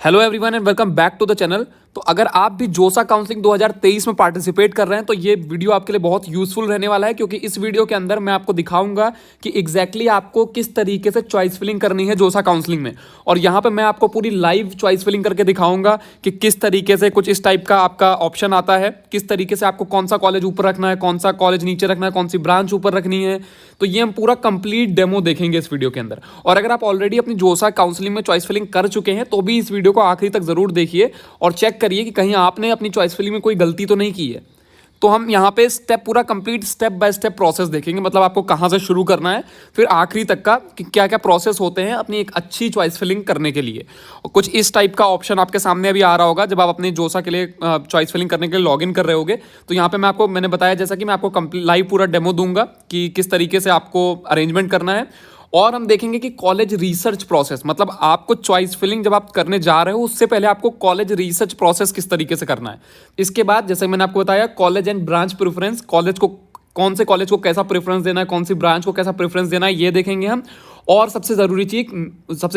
Hello everyone and welcome back to the channel. तो अगर आप भी जोसा काउंसलिंग 2023 में पार्टिसिपेट कर रहे हैं तो ये वीडियो आपके लिए बहुत यूजफुल रहने वाला है, क्योंकि इस वीडियो के अंदर मैं आपको दिखाऊंगा कि एग्जैक्टली आपको किस तरीके से चॉइस फिलिंग करनी है जोसा काउंसलिंग में। और यहाँ पे मैं आपको पूरी लाइव चॉइस फिलिंग करके दिखाऊंगा कि किस तरीके से कुछ इस टाइप का आपका ऑप्शन आता है, किस तरीके से आपको कौन सा कॉलेज ऊपर रखना है, कौन सा कॉलेज नीचे रखना है, कौन सी ब्रांच ऊपर रखनी है। तो ये हम पूरा कंप्लीट डेमो देखेंगे इस वीडियो के अंदर। और अगर आप ऑलरेडी अपनी जोसा काउंसलिंग में चॉइस फिलिंग कर चुके हैं तो भी इस वीडियो को आखिरी तक जरूर देखिए और चेक करिए कि कहीं आपने अपनी चॉइस फिलिंग में कोई गलती तो नहीं की है। तो हम यहाँ पे पूरा complete step by step process देखेंगे, मतलब आपको कहाँ से शुरू करना है फिर आखिरी तक का कि क्या क्या प्रोसेस होते हैं अपनी एक अच्छी चॉइस फिलिंग करने के लिए। और कुछ इस टाइप का ऑप्शन आपके सामने अभी आ रहा होगा जब आप अपने जोसा के लिए चॉइस फिलिंग करने के लिए लॉगिन कर रहे होगे। तो यहाँ पे मैंने बताया जैसा कि मैं आपको लाइव पूरा डेमो दूंगा कि किस तरीके से आपको अरेंजमेंट करना है। और हम देखेंगे कि कॉलेज रिसर्च प्रोसेस, मतलब आपको चॉइस फिलिंग जब आप करने जा रहे हो उससे पहले आपको कॉलेज रिसर्च प्रोसेस किस तरीके से करना है। इसके बाद जैसे मैंने आपको बताया college and branch preference, college को कौन से कॉलेज को कैसा प्रेफरेंस देना है, कौन सी ब्रांच को कैसा प्रेफरेंस देना है, ये देखेंगे हम। और सबसे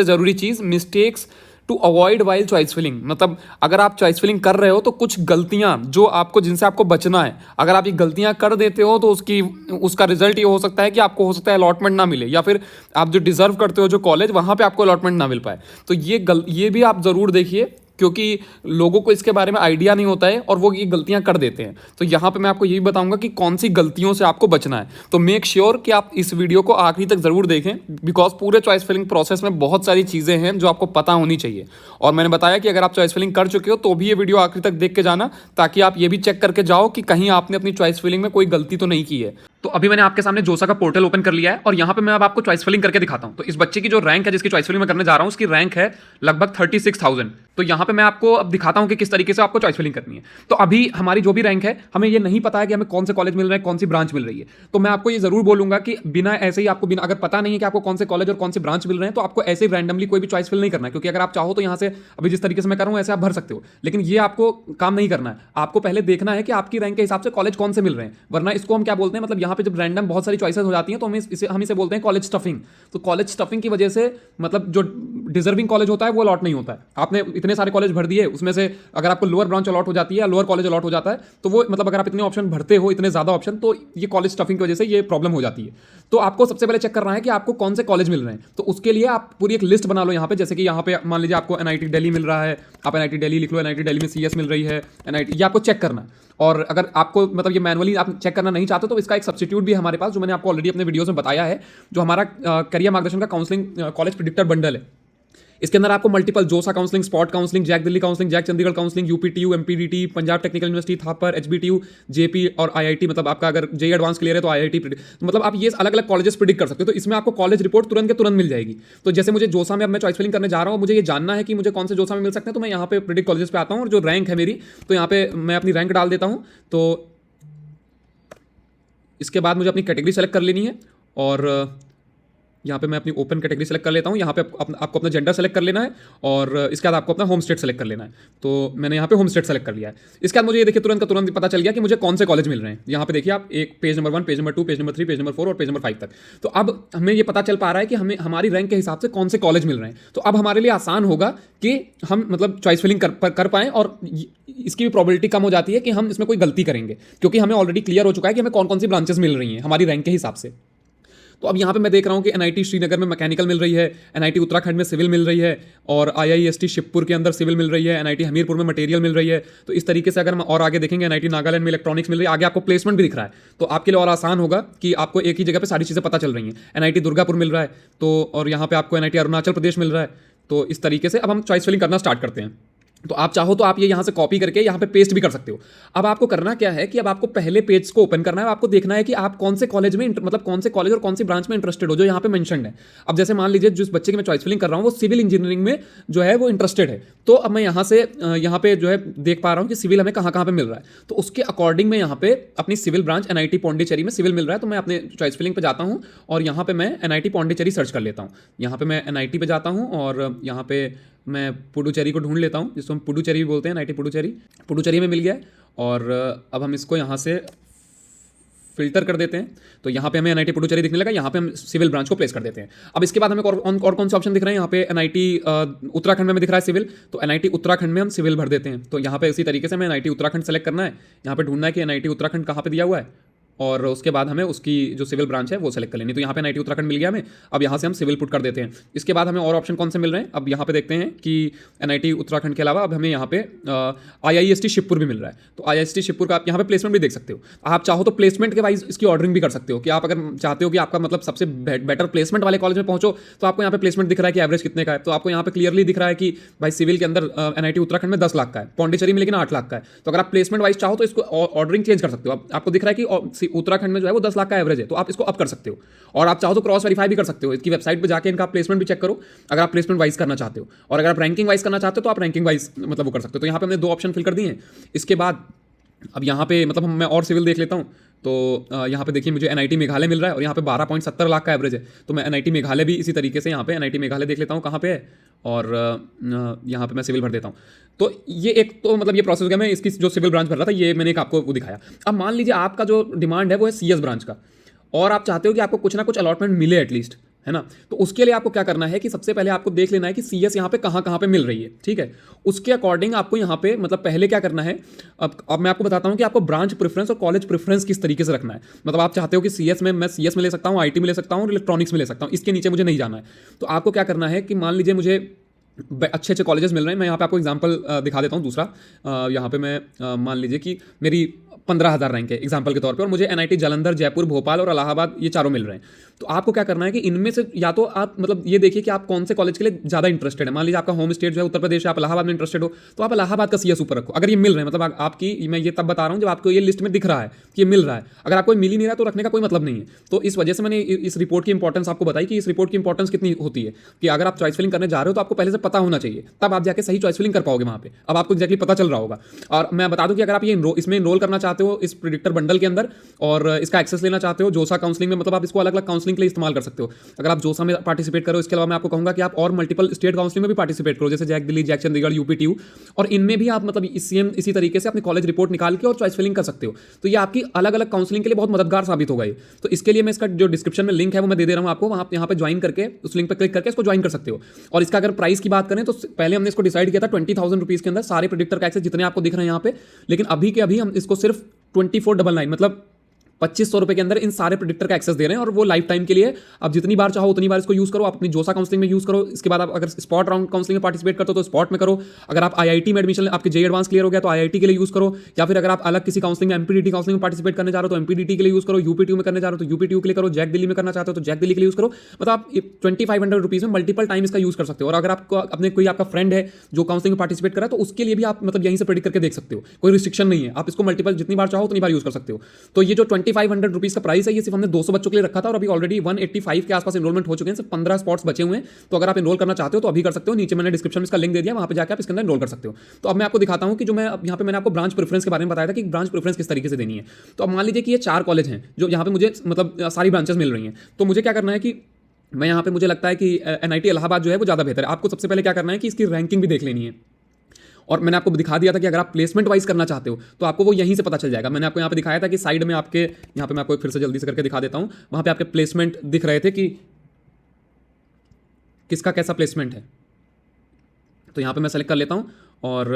ज़रूरी चीज़ mistakes to avoid while choice filling, मतलब अगर आप चॉइस फिलिंग कर रहे हो तो कुछ गलतियां जिनसे आपको बचना है। अगर आप ये गलतियां कर देते हो तो उसका रिजल्ट ये हो सकता है कि आपको हो सकता है अलॉटमेंट ना मिले, या फिर आप जो डिजर्व करते हो जो कॉलेज वहां पे आपको अलॉटमेंट ना मिल पाए। तो ये भी आप जरूर देखिए, क्योंकि लोगों को इसके बारे में आइडिया नहीं होता है और वो ये गलतियां कर देते हैं। तो यहाँ पे मैं आपको यही बताऊंगा कि कौन सी गलतियों से आपको बचना है। तो मेक श्योर कि आप इस वीडियो को आखिरी तक जरूर देखें, बिकॉज पूरे चॉइस फिलिंग प्रोसेस में बहुत सारी चीज़ें हैं जो आपको पता होनी चाहिए। और मैंने बताया कि अगर आप चॉइस फिलिंग कर चुके हो तो भी ये वीडियो आखिरी तक देख के जाना, ताकि आप ये भी चेक करके जाओ कि कहीं आपने अपनी चॉइस फिलिंग में कोई गलती तो नहीं की है। तो अभी मैंने आपके सामने जोसा का पोर्टल ओपन कर लिया है और यहाँ पे मैं अब आपको चॉइस फिलिंग करके दिखाता हूँ। तो इस बच्चे की जो रैंक है, जिसकी चॉइस फिलिंग में करने जा रहा हूँ, उसकी रैंक है लगभग 36,000। तो यहाँ पे मैं आपको अब दिखाता हूँ कि किस तरीके से आपको चॉइस फिलिंग करनी है। तो अभी हमारी जो भी रैंक है, हमें ये नहीं पता है कि हमें कौन से कॉलेज मिल रहे हैं, कौन सी ब्रांच मिल रही है। तो मैं आपको ये जरूर बोलूंगा कि बिना ऐसे ही आपको अगर पता नहीं है कि आपको कौन से कॉलेज और कौन से ब्रांच मिल रहे हैं तो आपको ऐसे ही रैंडमली कोई भी चॉइस फिल नहीं करना है। क्योंकि अगर आप चाहो तो यहाँ से अभी जिस तरीके से मैं कर रहा हूँ ऐसे आप भर सकते हो, लेकिन ये आपको काम नहीं करना है। आपको पहले देखना है कि आपकी रैंक के हिसाब से कॉलेज कौन से मिल रहे हैं, वरना इसको हम क्या बोलते हैं, मतलब यहाँ पे जब रैंडम बहुत सारी चॉइसेस हो जाती हैं तो हम इसे बोलते हैं कॉलेज स्टफिंग। तो कॉलेज स्टफिंग की वजह से मतलब जो डिजर्विंग कॉलेज होता है वो अलॉट नहीं होता है। आपने इतने सारे कॉलेज भर दिए, उसमें से अगर आपको लोअर ब्रांच अलॉट हो जाती है या लोअर कॉलेज अलॉट हो जाता है तो वो मतलब अगर आप इतने ऑप्शन भरते हो, इतने ज्यादा ऑप्शन, तो ये कॉलेज स्टफिंग की वजह से ये प्रॉब्लम हो जाती है। तो आपको सबसे पहले चेक करना है कि आपको कौन से कॉलेज मिल रहे हैं। तो उसके लिए आप पूरी एक लिस्ट बना लो यहाँ पे। जैसे कि यहाँ पे मान लीजिए आपको एनआईटी दिल्ली मिल रहा है, आप एनआईटी दिल्ली लिख लो, एनआईटी दिल्ली में सीएस मिल रही है, एनआईटी, ये आपको चेक करना है। और अगर आपको मतलब ये मैनुअली आप चेक करना नहीं चाहते तो इसका एक सब्स्टिट्यूट भी हमारे पास, जो मैंने आपको ऑलरेडी अपने वीडियोस में बताया है, जो हमारा करियर मार्गदर्शन का काउंसलिंग कॉलेज प्रिडिक्टर बंडल है। इसके अंदर आपको multiple JoSAA counselling, spot counselling, JAC Delhi counselling, JAC Chandigarh counselling, UPTU, MPDT, Punjab technical university Thapar, HBTU, Jaypee और आईआईटी, मतलब आपका अगर जेई एडवांस क्लियर है तो आईआईटी, तो मतलब आप ये अलग अलग कॉलेजेस प्रिडिक्ट कर सकते हो। तो इसमें आपको कॉलेज रिपोर्ट तुरंत के तुरंत मिल जाएगी। तो जैसे मुझे जोसा में अब मैं चॉइस फिलिंग करने जा रहा हूँ, मुझे ये जानना है कि मुझे कौन से जोसा में मिल सकते हैं, तो मैं यहाँ पे प्रिडिक्ट कॉलेजेस पे आता हूँ और जो रैंक है मेरी, तो यहाँ पे मैं अपनी रैंक डाल देता हूँ। तो इसके बाद मुझे अपनी कैटेगरी सेलेक्ट कर लेनी है और यहाँ पे मैं अपनी ओपन कैटेगरी सेलेक्ट कर लेता हूँ। यहाँ पे आपको अपना जेंडर सेलेक्ट कर लेना है और इसके बाद आपको अपना होम स्टेट सेलेक्ट कर लेना है। तो मैंने यहाँ पे होम स्टेट सेलेक्ट कर लिया है। इसके बाद मुझे ये देखिए तुरंत का तुरंत पता चल गया कि मुझे कौन से कॉलेज मिल रहे हैं। यहाँ पे देखिए आप एक page number 1, page number 2, page number 3, page number 4 और पेज नंबर 5 तक। तो अब हमें ये पता चल पा रहा है कि हमें हमारी रैंक के हिसाब से कौन से कॉलेज मिल रहे हैं। तो अब हमारे लिए आसान होगा कि हम मतलब चॉइस फिलिंग कर पाएँ, और इसकी भी प्रोबेबिलिटी कम हो जाती है कि हम इसमें कोई गलती करेंगे, क्योंकि हमें ऑलरेडी क्लियर हो चुका है कि हमें कौन कौन सी ब्रांचेस मिल रही हैं हमारी रैंक के हिसाब से। तो अब यहाँ पे मैं देख रहा हूँ कि एनआईटी श्रीनगर में मैकेनिकल मिल रही है, एनआईटी उत्तराखंड में सिविल मिल रही है, और आईआईएसटी शिवपुर के अंदर सिविल मिल रही है, एनआईटी हमीरपुर में मटेरियल मिल रही है। तो इस तरीके से अगर हम और आगे देखेंगे, एनआईटी नागालैंड में इलेक्ट्रॉनिक्स मिल रही है, आगे आपको प्लेसमेंट भी दिख रहा है। तो आपके लिए और आसान होगा कि आपको एक ही जगह पर सारी चीज़ें पता चल रही हैं। एनआईटी दुर्गापुर मिल रहा है, तो और यहाँ पे आपको एनआईटी अरुणाचल प्रदेश मिल रहा है। तो इस तरीके से अब हम चॉइस फिलिंग करना स्टार्ट करते हैं। तो आप चाहो तो आप ये यहाँ से कॉपी करके यहाँ पे पेस्ट भी कर सकते हो। अब आपको करना क्या है कि अब आपको पहले पेज को ओपन करना है। आपको देखना है कि आप कौन से कॉलेज में मतलब कौन से कॉलेज और कौन सी ब्रांच में इंटरेस्टेड हो, जो यहाँ पे मेंशन्ड है। अब जैसे मान लीजिए जिस बच्चे की मैं चॉइस फिलिंग कर रहा हूँ वो सिविल इंजीनियरिंग में जो है वो इंटरेस्टेड है। तो अब मैं यहाँ से यहाँ पे जो है देख पा रहा हूँ कि सिविल हमें कहाँ कहाँ पे मिल रहा है। तो उसके अकॉर्डिंग मैं यहाँ पे अपनी सिविल ब्रांच एनआईटी पौंडीचेरी में सिविल मिल रहा है, तो मैं अपने चॉइस फिलिंग पे जाता हूँ और यहाँ पे मैं एनआईटी पौंडीचेरी सर्च कर लेता हूँ। यहाँ पे मैं एनआईटी पे जाता हूँ और यहाँ पे मैं पुडुचेरी को ढूंढ लेता हूँ, जिसको हम पुडुचेरी भी बोलते हैं, एनआईटी पुडुचेरी में मिल गया है। और अब हम इसको यहाँ से फिल्टर कर देते हैं तो यहाँ पे हमें एनआईटी पुडुचेरी दिखने लगा, यहाँ पे हम सिविल ब्रांच को प्लेस कर देते हैं। अब इसके बाद हमें और कौन से ऑप्शन दिख रहे हैं, यहाँ पे एनआईटी उत्तराखंड में हमें दिख रहा है सिविल, तो एनआईटी उत्तराखंड में हम सिविल भर देते हैं। तो यहाँ पे इसी तरीके से हमें एनआईटी उत्तराखंड सेलेक्ट करना है, यहाँ पे ढूंढना है कि एनआईटी उत्तराखंड कहाँ पे दिया हुआ है, और उसके बाद हमें उसकी जो सिविल ब्रांच है वो सेलेक्ट कर लेनी। तो यहाँ पे एनआईटी उत्तराखंड मिल गया हमें, अब यहाँ से हम सिविल पुट कर देते हैं। इसके बाद हमें और ऑप्शन कौन से मिल रहे हैं, अब यहाँ पे देखते हैं कि एनआईटी उत्तराखंड के अलावा अब हमें यहाँ पे आईआईएसटी शिवपुर भी मिल रहा है। तो आईआईएसटी शिवपुर का आप यहाँ पे प्लेसमेंट भी देख सकते हो। आप चाहो तो प्लेसमेंट के वाइज इसकी ऑर्डरिंग भी कर सकते हो कि आप अगर चाहते हो कि आपका मतलब सबसे बेटर प्लेसमेंट वाले कॉलेज में पहुंचो, तो आपको यहाँ पे प्लेसमेंट दिख रहा है कि एवरेज कितने का है। तो आपको यहाँ पे क्लियरली दिख रहा है कि भाई सिविल के अंदर एनआईटी उत्तराखंड में 10 लाख का है, पौंडीचेरी में लेकिन 8 लाख का है। तो अगर आप प्लेसमेंट वाइज चाहो तो इसको ऑर्डरिंग चेंज कर सकते हो। आपको दिख रहा है कि उत्तराखंड में जो है वो 10 लाख का एवरेज है, तो आप इसको अप कर सकते हो। और आप चाहो तो क्रॉस वेरीफाई भी कर सकते हो, इसकी वेबसाइट पे जाके इनका प्लेसमेंट भी चेक करो अगर आप प्लेसमेंट वाइज करना चाहते हो। और अगर आप रैंकिंग वाइज करना चाहते हो तो आप रैंकिंग वाइज मतलब वो कर सकते हो। तो यहाँ पे हमने 2 ऑप्शन फिल कर दिए हैं। इसके बाद अब यहाँ पे मतलब मैं और सिविल देख लेता हूँ। तो यहाँ पे देखिए मुझे एनआईटी मेघालय मिल रहा है और यहाँ पे 12.70 लाख का एवरेज है। तो मैं एनआईटी मेघालय भी इसी तरीके से यहाँ पे एनआईटी मेघालय देख लेता हूँ कहाँ पे है, और यहाँ पे मैं सिविल भर देता हूँ। तो ये एक तो मतलब ये प्रोसेस हो गया, मैं इसकी जो सिविल ब्रांच भर रहा था ये मैंने एक आपको वो दिखाया। अब मान लीजिए आपका जो डिमांड है वो है सीएस ब्रांच का, और आप चाहते हो कि आपको कुछ ना कुछ अलॉटमेंट मिले एटलीस्ट, है ना। तो उसके लिए आपको क्या करना है कि सबसे पहले आपको देख लेना है कि सीएस यहाँ पे कहाँ पे मिल रही है, ठीक है। उसके अकॉर्डिंग आपको यहाँ पे मतलब पहले क्या करना है, अब मैं आपको बताता हूँ कि आपको ब्रांच प्रेफरेंस और कॉलेज प्रेफरेंस किस तरीके से रखना है। मतलब आप चाहते हो कि सीएस में मैं सीएस में ले सकता हूँ, आईटी में ले सकता हूँ और इलेक्ट्रॉनिक्स में ले सकता हूँ, इसके नीचे मुझे नहीं जाना है। तो आपको क्या करना है कि मान लीजिए मुझे अच्छे कॉलेजेस मिल रहे हैं। मैं यहाँ पे आपको एग्जांपल दिखा देता हूँ दूसरा। यहाँ पे मैं मान लीजिए कि मेरी 15,000 रैंक है एग्जांपल के तौर पे, और मुझे एनआईटी जालंधर, जयपुर, भोपाल और इलाहाबाद ये चारों मिल रहे हैं। तो आपको क्या करना है कि इनमें से या तो आप मतलब ये देखिए कि आप कौन से कॉलेज के लिए ज़्यादा इंटरेस्टेड है। मान लीजिए आपका होम स्टेट जो है उत्तर प्रदेश है, आप इलाहाबाद में इंटरेस्टेड हो, तो आप इलाहाबाद का सीएस ऊपर रखो अगर ये मिल रहे हैं। मतलब आपकी मैं ये तब बता रहा हूँ जब आपको ये लिस्ट में दिख रहा है कि ये मिल रहा है। अगर आपको मिल ही नहीं रहा तो रखने का कोई मतलब नहीं है। तो इस वजह से मैंने इस रिपोर्ट की इंपॉर्टेंस आपको बताई कि इस रिपोर्ट की इंपॉर्टेंस कितनी होती है कि अगर आप चॉइस फिलिंग करने जा रहे हो तो आपको पहले से पता होना चाहिए, तब आप जाके सही चॉइस फिलिंग कर पाओगे वहाँ पे। अब आपको एक्जैक्टली पता चल रहा होगा। और मैं बता दूं कि अगर आप ये इसमें इनरोल करना चाहते हो इस प्रेडिक्टर बंडल के अंदर और इसका एक्सेस लेना चाहते हो जोसा काउंसलिंग में, मतलब आप इसको अलग अलग काउंसलिंग के लिए इस्तेमाल कर सकते हो। अगर आप जोसा में पार्टिसिपेट करो, इसके अलावा मैं आपको कहूंगा कि आप और मल्टीपल स्टेट काउंसलिंग में भी पार्टिसिपेट करो, जैसे JAC Delhi, JAC Chandigarh, UPTU, और इनमें भी आप मतलब इसी तरीके से अपनी कॉलेज रिपोर्ट निकाल के और चॉइस फिलिंग कर सकते हो। तो ये आपकी अलग अलग काउंसलिंग के लिए बहुत मददगार साबित होगा ये। तो इसके लिए मैं इसका जो डिस्क्रिप्शन में लिंक है वो मैं दे रहा हूँ आपको, वहाँ यहाँ पे ज्वाइन करके उस लिंक पर क्लिक करके इसको ज्वाइन कर सकते हो। और इसका अगर प्राइस की बात करें तो पहले हमने इसको डिसाइड किया था 20,000 रुपीज़ के अंदर सारे प्रेडिक्टर का एक्सेस जितने आपको दिख रहे हैं यहाँ पे, लेकिन अभी के अभी हम इसको सिर्फ 2499 मतलब 2500 रुपए के अंदर इन सारे प्रेडिक्टर का एक्सेस दे रहे हैं, और वो लाइफ टाइम के लिए आप जितनी बार चाहो उतनी बार इसको यूज करो। आप अपनी जोसा काउंसलिंग में यूज करो। इसके बाद आप अगर स्पॉट राउंड काउंसलिंग में पार्टिसिपेट करते हो तो स्पॉट में करो। अगर आप आईआईटी में एडमिशन आपके जेईई एडवांस क्लियर हो गया तो आईआईटी के लिए यूज करो, या फिर अगर आप अलग किसी काउंसलिंग में एमपीडीटी काउंसलिंग में पार्टिसिपेट करने जा रहे हो तो एमपीडीटी के लिए यूज करो, यूपीटीयू में करने जा रहे हो तो यूपीटीयू के लिए करो, जैक दिल्ली में करना चाहते हो तो जैक दिल्ली के लिए यूज करो। मतलब आप 2500 रुपीज में मल्टीपल टाइम इसका यूज कर सकते हो। और अगर आपको अपने कोई आपका फ्रेंड है जो काउंसलिंग में पार्टिसिपेट करा तो उसके लिए भी आप मतलब यहीं से प्रेडिक्ट करके देख सकते हो, कोई रिस्ट्रिक्शन नहीं है। आप इसको मल्टीपल जितनी बार चाहो उतनी बार यूज कर सकते हो। तो ये जो 2500 रुपीज का प्राइस है ये सिर्फ हमने 200 बच्चों के लिए रखा था, और अभी ऑलरेडी 185 के आसपास एनरोलमेंट हो चुके हैं, सिर्फ 15 स्पॉट्स बचे हुए हैं। तो अगर आप एनरोल करना चाहते हो तो अभी कर सकते हो। नीचे मैंने डिस्क्रिप्शन में इसका लिंक दे दिया, वहां पे जाकर आप इसके अंदर एनरोल कर सकते हो। तो अब मैं आपको दिखाता हूं कि जो मैं यहाँ पे मैंने आपको ब्रांच प्रेफरेंस के बारे में बताया था कि ब्रांच प्रेफरेंस किस तरीके से देनी है। तो अब मान लीजिए कि ये 4 कॉलेज हैं जो यहाँ पे मुझे मतलब सारी ब्रांचेस मिल रही हैं। तो मुझे क्या करना है कि मैं यहाँ पे मुझे लगता है कि एनआईटी इलाहाबाद जो है वो ज़्यादा बेहतर है। आपको सबसे पहले क्या करना है कि इसकी रैंकिंग भी देख लेनी है। और मैंने आपको दिखा दिया था कि अगर आप प्लेसमेंट वाइज करना चाहते हो तो आपको वो यहीं से पता चल जाएगा। मैंने आपको यहाँ पे दिखाया था कि साइड में आपके यहाँ पे मैं आपको फिर से जल्दी से करके दिखा देता हूँ, वहाँ पे आपके प्लेसमेंट दिख रहे थे कि किसका कैसा प्लेसमेंट है। तो यहाँ पे मैं सेलेक्ट कर लेता हूँ और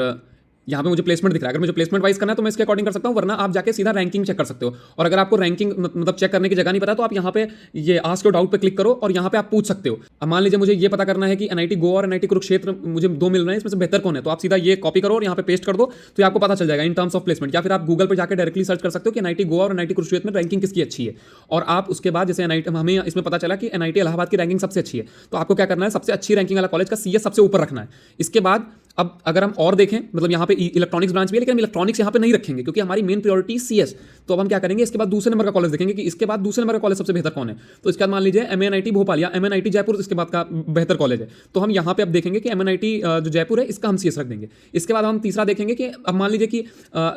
यहाँ पे मुझे प्लेसमेंट दिख रहा है। अगर मुझे प्लेसमेंट वाइज करना है तो मैं इसके अकॉर्डिंग कर सकता हूँ, वरना आप जाके सीधा रैंकिंग चेक कर सकते हो। और अगर आपको रैंकिंग मतलब चेक करने की जगह नहीं पता तो आप यहाँ पे ये आस्क योर डाउट पे क्लिक करो और यहाँ पे आप पूछ सकते हो। अब मान लीजिए मुझे ये पता करना है कि एनआईटी गोवा और एनआईटी कुरुक्षेत्र मुझे 2 मिल रहे हैं, इसमें से बेहतर कौन है, तो आप सीधा ये कॉपी करो और यहाँ पे पेस्ट कर दो तो आपको पता चल जाएगा इन टर्म्स ऑफ प्लेसमेंट। या फिर आप गूगल पर जाकर डायरेक्टली सर्च कर सकते हो कि एनआईटी गोवा और एनआईटी कुरुक्षेत्र में रैंकिंग किसकी अच्छी है। और आप उसके बाद जैसे एनआईटी हमें इसमें पता चला कि एनआईटी इलाहाबाद की रैंकिंग सबसे अच्छी है, तो आपको क्या करना है सबसे अच्छी रैंकिंग वाला कॉलेज का सीएस सबसे ऊपर रखना है। इसके बाद अब अगर हम और देखें मतलब यहाँ पे इलेक्ट्रॉनिक्स ब्रांच भी है, लेकिन हम इलेक्ट्रॉनिक्स यहाँ पे नहीं रखेंगे क्योंकि हमारी मेन प्रायोरिटी सीएस। तो अब हम क्या करेंगे, इसके बाद दूसरे नंबर का कॉलेज देखेंगे कि इसके बाद दूसरे नंबर का कॉलेज सबसे बेहतर कौन है। तो इसके बाद मान लीजिए एमएनआईटी भोपाल या एमएनआईटी जयपुर इसके बाद का बेहतर कॉलेज है, तो हम यहाँ पे अब देखेंगे कि एमएनआईटी जो जयपुर है इसका हम सीएस रख देंगे। इसके बाद हम तीसरा देखेंगे कि अब मान लीजिए कि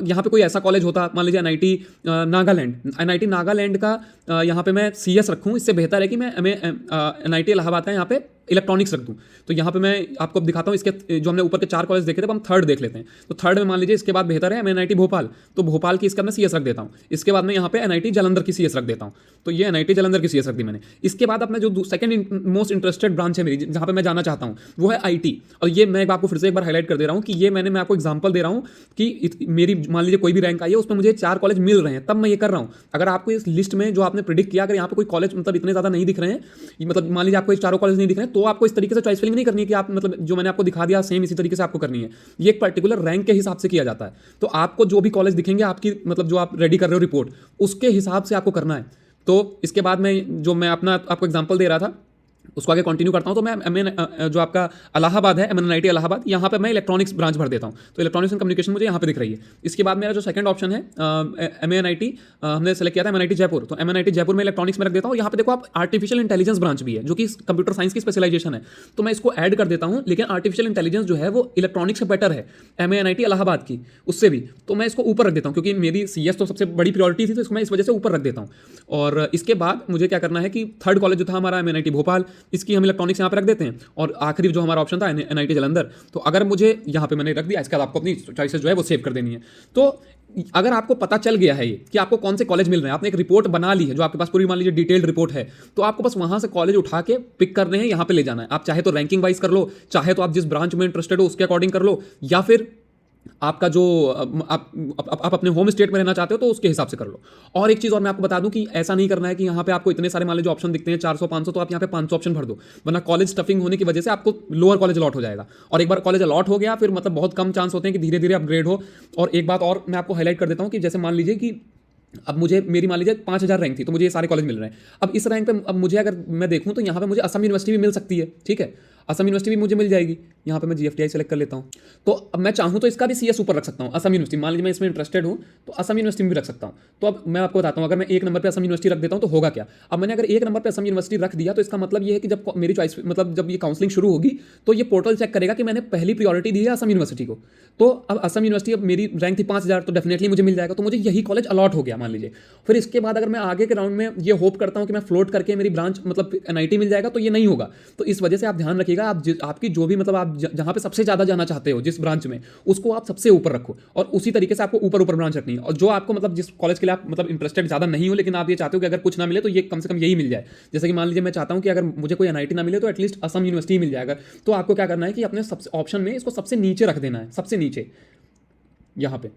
यहाँ पे कोई ऐसा कॉलेज होता, मान लीजिए एनआईटी नागालैंड का यहाँ पे मैं सीएस रखूँ, इससे बेहतर है कि मैं एनआईटी इलाहाबाद का यहाँ पे इलेक्ट्रॉनिक्स रख दूं, तो यहाँ पे मैं आपको अब दिखाता हूँ इसके जो हमने ऊपर के 4 कॉलेज देखे थे, अब हम थर्ड देख लेते हैं। तो थर्ड में मान लीजिए इसके बाद बेहतर है एमएनआईटी भोपाल, तो भोपाल की इसका मैं सीएस रख देता हूँ। इसके बाद मैं यहाँ पे एनआईटी जालंधर की सीएस रख देता हूँ, तो ये एनआईटी जालंधर की सीएस रख दी मैंने। इसके बाद अपना जो सेकंड मोस्ट इंटरेस्टेड ब्रांच है मेरी, जहाँ पे मैं जाना चाहता हूँ, वो है आईटी। और ये मैं आपको फिर से एक बार हाईलाइट कर दे रहा हूँ कि ये मैं आपको एग्जाम्पल दे रहा हूँ कि मेरी मान लीजिए कोई भी रैंक आई है, उसमें मुझे 4 कॉलेज मिल रहे हैं, तब मैं ये कर रहा हूँ। अगर आपको इस लिस्ट में जो आपने प्रिडिक्ट किया, अगर यहाँ पे कोई कॉलेज मतलब इतने ज़्यादा नहीं दिख रहे हैं, मतलब मान लीजिए आपको इस 4 कॉलेज नहीं दिख रहे हैं, तो आपको इस तरीके से चॉइस फिलिंग नहीं करनी है कि आप मतलब जो मैंने आपको दिखा दिया सेम इसी तरीके से आपको करनी है। ये एक पर्टिकुलर रैंक के हिसाब से किया जाता है। तो आपको जो भी कॉलेज दिखेंगे आपकी मतलब जो आप रेडी कर रहे हो रिपोर्ट, उसके हिसाब से आपको करना है। तो इसके बाद मैं अपना आपको एग्जाम्पल दे रहा था, उसको आगे कंटिन्यू करता हूं। तो मैं जो आपका इलाहाबाद है, एमएनआईटी इलाहाबाद, यहाँ पे मैं इलेक्ट्रॉनिक्स ब्रांच भर देता हूँ। तो इलेक्ट्रॉनिक्स एंड कम्युनिकेशन मुझे यहाँ पे दिख रही है। इसके बाद मेरा जो सेकंड ऑप्शन है एमएनआईटी, हमने सेलेक्ट किया था एमएनआईटी जयपुर, तो एमएनआईटी जयपुर में इलेक्ट्रॉनिक्स में रख देता हूँ। यहाँ पे देखो आप आर्टिफिशियल इंटेलिजेंस ब्रांच भी है, जो कि कंप्यूटर साइंस की स्पेशलाइजेशन है, तो मैं इसको ऐड कर देता हूँ। लेकिन आर्टिफिशियल इंटेलिजेंस जो है वो इलेक्ट्रॉनिक्स से बेटर है एमएनआईटी इलाहाबाद की उससे भी, तो मैं इसको ऊपर रख देता हूँ, क्योंकि मेरी सीएस तो सबसे बड़ी प्रायोरिटी थी, तो इसको मैं इस वजह से ऊपर रख देता हूँ। और इसके बाद मुझे क्या करना है कि थर्ड कॉलेज जो था हमारा एमएनआईटी भोपाल, इसकी हम इलेक्ट्रॉनिक्स यहाँ पे रख देते हैं। और आखिरी जो हमारा ऑप्शन था एनआईटी जालंधर, तो अगर मुझे यहाँ पे मैंने रख दिया, इसके बाद आपको अपनी चॉइसेस जो है वो सेव कर देनी है। तो अगर आपको पता चल गया है ये कि आपको कौन से कॉलेज मिल रहे हैं, आपने एक रिपोर्ट बना ली है जो आपके पास पूरी मान लीजिए डिटेल्ड रिपोर्ट है, तो आपको बस वहां से कॉलेज उठा के पिक करने हैं, यहाँ पे ले जाना है। आप चाहे तो रैंकिंग वाइज कर लो, चाहे तो आप जिस ब्रांच में इंटरेस्टेड हो उसके अकॉर्डिंग कर लो, या फिर आपका जो आप अपने होम स्टेट में रहना चाहते हो तो उसके हिसाब से कर लो। और एक चीज़ और मैं आपको बता दूं कि ऐसा नहीं करना है कि यहाँ पे आपको इतने सारे मान लीजिए ऑप्शन दिखते हैं 400 500, तो आप यहाँ पे 500 ऑप्शन भर दो, वरना कॉलेज स्टफिंग होने की वजह से आपको लोअर कॉलेज अलॉट हो जाएगा। और एक बार कॉलेज अलॉट हो गया फिर मतलब बहुत कम चांस होते हैं कि धीरे धीरे अपग्रेड हो। और एक बात और मैं आपको हाईलाइट कर देता हूँ कि जैसे मान लीजिए कि अब मुझे मेरी मान लीजिए 5000 रैंक थी, तो मुझे ये सारे कॉलेज मिल रहे हैं। अब इस रैंक पे अब मुझे अगर मैं देखूं तो यहाँ पे मुझे असम यूनिवर्सिटी भी मिल सकती है, ठीक है, असम यूनिवर्सिटी भी मुझे मिल जाएगी। यहाँ पे मैं जीएफटीआई सेलेक्ट कर लेता हूँ, तो अब मैं चाहूँ तो इसका भी सीएस ऊपर रख सकता हूँ, असम यूनिवर्सिटी। मान लीजिए मैं इसमें इंटरेस्टेड हूँ तो असम यूनिवर्सिटी में भी रख सकता हूँ। तो अब मैं आपको बताता हूँ, अगर मैं 1 नंबर पर असम यूनिवर्सिटी रख देता हूँ तो होगा क्या। अब मैंने अगर 1 नंबर पर असम यूनिवर्सिटी रख दिया तो इसका मतलब ये है कि जब मेरी चॉइस मतलब जब ये काउंसलिंग शुरू होगी तो ये पोर्टल चेक करेगा कि मैंने पहली प्रियोरिटी दी है असम यूनिवर्सिटी को। तो अब असम यूनिवर्सिटी, अब मेरी रैंक थी 5000, तो डेफिनेटली मुझे मिल जाएगा, तो मुझे यही कॉलेज अलॉट हो गया मान लीजिए। फिर इसके बाद अगर मैं आगे के राउंड में ये होप करता हूँ कि मैं फ्लोट करके मेरी ब्रांच मतलब एनआईटी मिल जाएगा, तो ये नहीं होगा। तो इस वजह से आप ध्यान रखिएगा, आपकी जो भी मतलब आप जहाँ पे सबसे ज़्यादा जाना चाहते हो जिस ब्रांच में, उसको आप सबसे ऊपर रखो, और उसी तरीके से आपको ऊपर ऊपर ब्रांच रखनी है। और जो आपको मतलब जिस कॉलेज के लिए आप मतलब इंटरेस्टेड ज़्यादा नहीं हो, लेकिन आप ये चाहते हो कि अगर कुछ ना मिले तो ये कम से कम यही मिल जाए। जैसे कि मान लीजिए मैं चाहता हूँ कि अगर मुझे कोई एनआईटी ना मिले तो एटलीस्ट असम यूनिवर्सिटी मिल जाएगा, तो आपको क्या करना है कि अपने सबसे ऑप्शन में इसको सबसे नीचे रख देना है, सबसे नीचे यहाँ पे,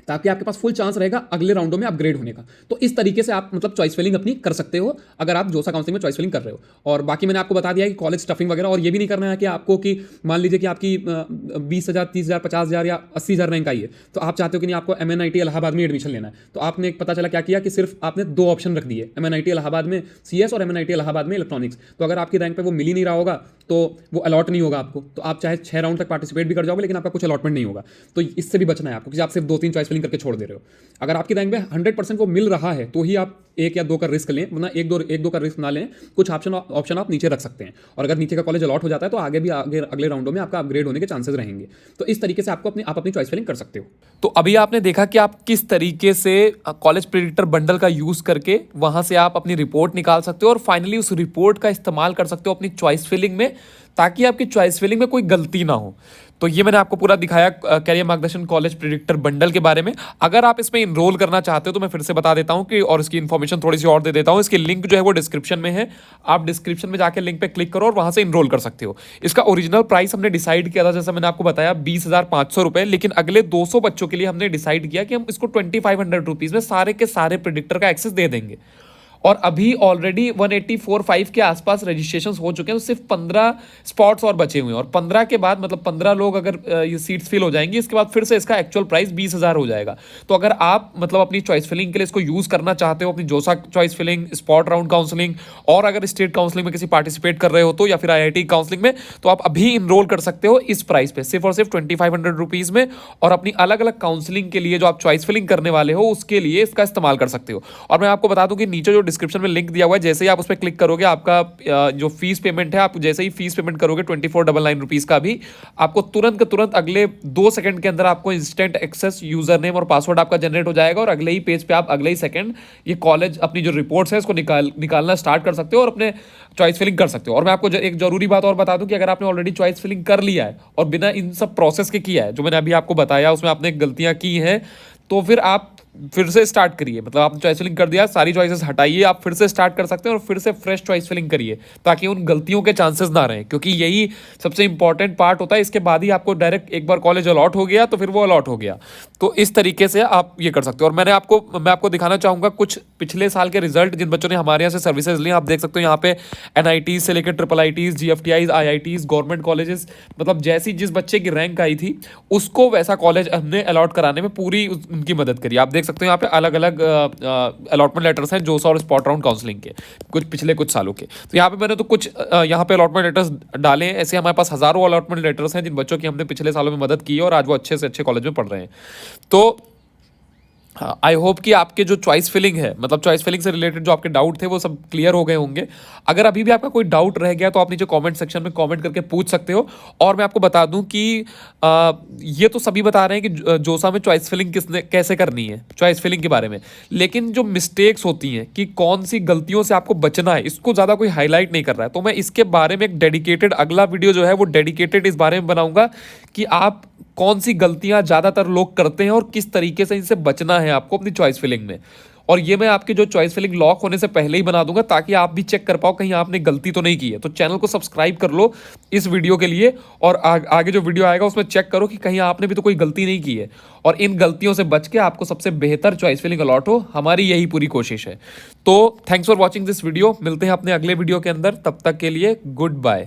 ताकि आपके पास फुल चांस रहेगा अगले राउंडों में अपग्रेड होने का। तो इस तरीके से आप मतलब चॉइस फिलिंग अपनी कर सकते हो अगर आप जोसा काउंसलिंग में चॉइस फिलिंग कर रहे हो। और बाकी मैंने आपको बता दिया कि कॉलेज स्टफिंग वगैरह, और ये भी नहीं करना है कि आपको कि मान लीजिए कि आपकी 20,000 30,000 50,000 या 80,000 रैंक आई है, तो आप चाहते हो कि नहीं आपको एमएनआईटी इलाहाबाद में एडमिशन लेना है, तो आपने पता चला क्या किया कि सिर्फ आपने 2 ऑप्शन रख दिए, एमएनआईटी इलाहाबाद में सीएस और एमएनआईटी इलाहाबाद में इलेक्ट्रॉनिक्स। तो अगर आपकी रैंक पे वो मिल ही नहीं रहा होगा तो वो अलॉट नहीं होगा आपको, तो आप चाहे 6 राउंड तक पार्टिसिपेट भी कर जाओगे लेकिन आपका कुछ अलॉटमेंट नहीं होगा। तो इससे भी बचना है आपको कि आप सिर्फ 2-3 चॉइस फिलिंग करके छोड़ दे रहे हो। अगर आपकी रैंक में 100% वो मिल रहा है तो ही आप 1 या 2 का रिस्क लें, वरना 1-2 का रिस्क ना लें। कुछ ऑप्शन आप नीचे रख सकते हैं, और अगर नीचे का कॉलेज अलॉट हो जाता है तो आगे अगले राउंडों में आपका अपग्रेड होने के चांसेस रहेंगे। तो इस तरीके से आप अपनी चॉइस फिलिंग कर सकते हो। तो अभी आपने देखा कि आप किस तरीके से कॉलेज प्रेडिक्टर बंडल का यूज करके वहां से आप अपनी रिपोर्ट निकाल सकते हो, और फाइनली उस रिपोर्ट का इस्तेमाल कर सकते हो अपनी चॉइस फिलिंग में, ताकि आपकी चॉइस फिलिंग में कोई गलती ना हो। तो ये मैंने आपको पूरा दिखाया कैरियर मार्गदर्शन कॉलेज प्रेडिक्टर बंडल के बारे में। अगर आप इसमें इनरोल करना चाहते हो तो मैं फिर से बता देता हूं कि, और इसकी इन्फॉर्मेशन थोड़ी सी और दे देता हूं। इसकी लिंक जो है वो डिस्क्रिप्शन में है, आप डिस्क्रिप्शन में जाकर लिंक पे क्लिक करो और वहां से इनरोल कर सकते हो। इसका ओरिजिनल प्राइस हमने डिसाइड किया था, जैसा मैंने आपको बताया 20,500 रुपए, लेकिन अगले 200 बच्चों के लिए हमने डिसाइड किया कि हम इसको 2500 रुपीज में सारे के सारे प्रेडिक्टर का एक्सेस दे देंगे। और अभी ऑलरेडी 184.5 के आसपास रजिस्ट्रेशन हो चुके हैं, तो सिर्फ 15 स्पॉट्स और बचे हुए हैं, और 15 के बाद मतलब 15 लोग अगर ये सीट्स फिल हो जाएंगी, इसके बाद फिर से इसका एक्चुअल प्राइस 20,000 हो जाएगा। तो अगर आप मतलब अपनी चॉइस फिलिंग के लिए इसको यूज करना चाहते हो, अपनी JoSAA choice filling, spot round counselling, और अगर स्टेट काउंसलिंग में किसी पार्टिसिपेट कर रहे हो तो, या फिर IIT काउंसलिंग में, तो आप अभी इनरोल कर सकते हो इस प्राइस पे, सिर्फ और सिर्फ 2500 रुपीज में, और अपनी अलग अलग काउंसलिंग के लिए जो आप चॉइस फिलिंग करने वाले हो उसके लिए इसका इस्तेमाल कर सकते हो। और मैं आपको बता दूं कि नीचे जो डिस्क्रिप्शन में लिंक दिया हुआ है, जैसे ही आप उस पर क्लिक करोगे आपका जो फीस पेमेंट है, आप जैसे ही फीस पेमेंट करोगे 2499 रुपीज़ का भी, आपको तुरंत के तुरंत अगले 2 सेकंड के अंदर आपको इंस्टेंट एक्सेस यूजर नेम और पासवर्ड आपका जनरेट हो जाएगा और अगले ही पेज पे आप अगले ही सेकंड ये कॉलेज अपनी जो रिपोर्ट्स है इसको निकालना स्टार्ट कर सकते हो और अपने चॉइस फिलिंग कर सकते हो। और मैं आपको एक जरूरी बात और बता दूं कि अगर आपने ऑलरेडी चॉइस फिलिंग कर लिया है और बिना इन सब प्रोसेस के किया है जो मैंने अभी आपको बताया, उसमें आपने गलतियां की हैं, तो फिर आप फिर से स्टार्ट करिए। मतलब आपने चॉइस फिलिंग कर दिया, सारी चॉइसेस हटाइए, आप फिर से स्टार्ट कर सकते हैं और फिर से फ्रेश चॉइस फिलिंग करिए ताकि उन गलतियों के चांसेस ना रहें, क्योंकि यही सबसे इंपॉर्टेंट पार्ट होता है। इसके बाद ही आपको डायरेक्ट एक बार कॉलेज अलॉट हो गया तो फिर वो अलॉट हो गया। तो इस तरीके से आप ये कर सकते हो। और मैं आपको दिखाना चाहूँगा कुछ पिछले साल के रिजल्ट जिन बच्चों ने हमारे यहाँ से सर्विसेज ली। आप देख सकते हो यहाँ पे NIT से लेकर IIITs, GFTIs, IITs, government colleges, मतलब जैसी जिस बच्चे की रैंक आई थी उसको वैसा कॉलेज हमने अलॉट कराने में पूरी उनकी मदद करी। आप देख सकते हो यहाँ पे अलग अलग अलॉटमेंट लेटर्स हैं जोसा और स्पॉट राउंड काउंसलिंग के पिछले कुछ सालों के। तो यहाँ पे मैंने तो कुछ यहाँ पे अलॉटमेंट लेटर्स डाले हैं। ऐसे हमारे पास हजारों अलॉटमेंट लेटर्स हैं जिन बच्चों की हमने पिछले सालों में मदद की है और आज वो अच्छे से अच्छे कॉलेज में पढ़ रहे हैं। तो आई होप कि आपके जो चॉइस फिलिंग है, मतलब चॉइस फिलिंग से रिलेटेड जो आपके डाउट थे वो सब क्लियर हो गए होंगे। अगर अभी भी आपका कोई डाउट रह गया तो आप नीचे कमेंट सेक्शन में कमेंट करके पूछ सकते हो। और मैं आपको बता दूं कि ये तो सभी बता रहे हैं कि जोसा में चॉइस फिलिंग कैसे करनी है, चॉइस फिलिंग के बारे में, लेकिन जो मिस्टेक्स होती हैं कि कौन सी गलतियों से आपको बचना है, इसको ज़्यादा कोई हाईलाइट नहीं कर रहा है। तो मैं इसके बारे में एक डेडिकेटेड अगला वीडियो जो है वो डेडिकेटेड इस बारे में बनाऊंगा कि आप कौन सी गलतियां ज्यादातर लोग करते हैं और किस तरीके से इनसे बचना है आपको अपनी चॉइस फिलिंग में। और ये मैं आपके जो चॉइस फिलिंग लॉक होने से पहले ही बना दूंगा ताकि आप भी चेक कर पाओ कहीं आपने गलती तो नहीं की है। तो चैनल को सब्सक्राइब कर लो इस वीडियो के लिए और आगे जो वीडियो आएगा उसमें चेक करो कि कहीं आपने भी तो कोई गलती नहीं की है और इन गलतियों से बच के आपको सबसे बेहतर चॉइस फिलिंग अलॉट हो। हमारी यही पूरी कोशिश है। तो thanks for watching this video. मिलते हैं अपने अगले वीडियो के अंदर, तब तक के लिए गुड बाय।